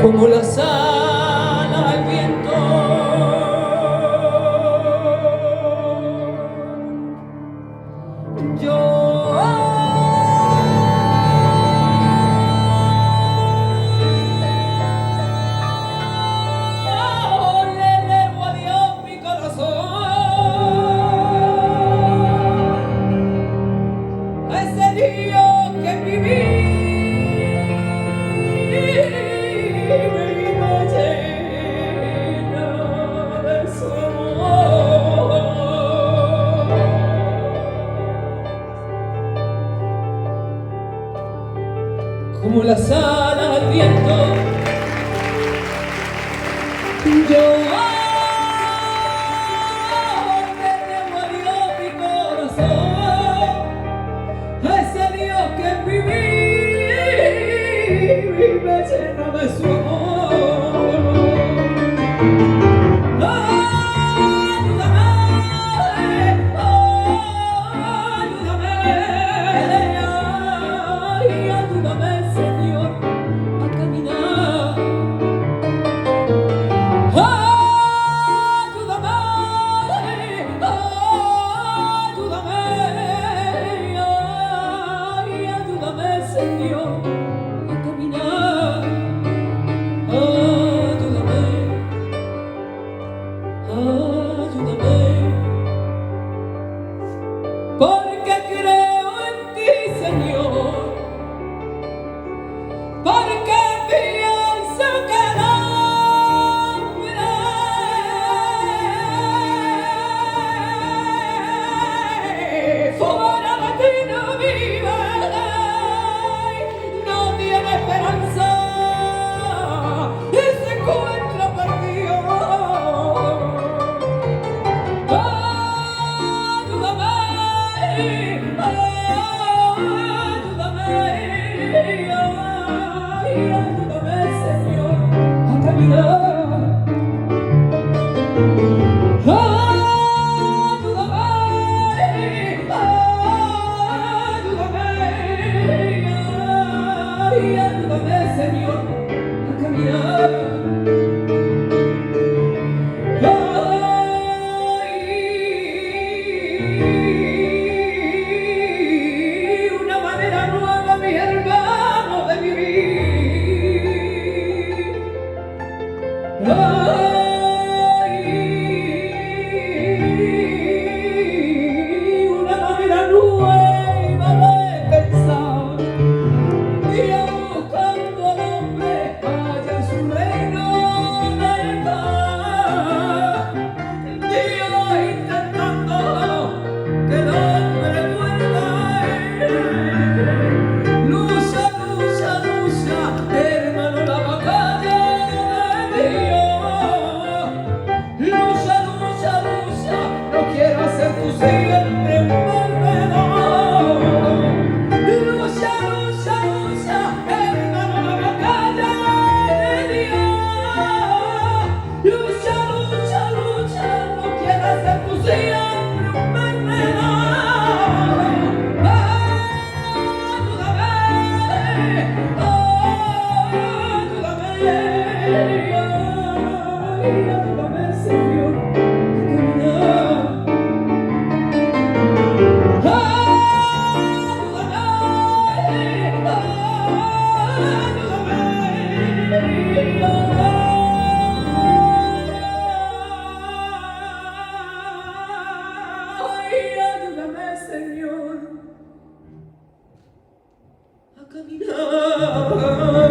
como las alas al viento. Yo le debo a Dios mi corazón, a ese Dios que viví. Como las alas al viento, yo le debo a Dios mi corazón, a ese Dios que en mi vida me llena de su amor. Ayúdame, Señor, a caminar. Ayúdame, Señor, a caminar. Ayúdame, porque creo en ti, Señor, porque pienso que el hombre fuera de ti no vive, no tiene esperanza y se encuentra perdido. Ayúdame, Señor, a caminar. Ayúdame, Señor, a caminar. Una manera nueva, mi hermano, de vivir. Una manera nueva de pensar. Dios buscando al hombre allá en su reino del paz. Dios intentando que el hombre vuelva a él. Lucha, lucha, lucha, hermano, la batalla de Dios. Lucha, lucha, lucha, no quiero hacer tu siempre un perdedor. Lucha, lucha, lucha, hermano, la batalla de Dios. Lucha, lucha, lucha, no quiero hacer tu siempre un perdedor. Ayúdame, Señor, a ayúdame, Señor, a caminar.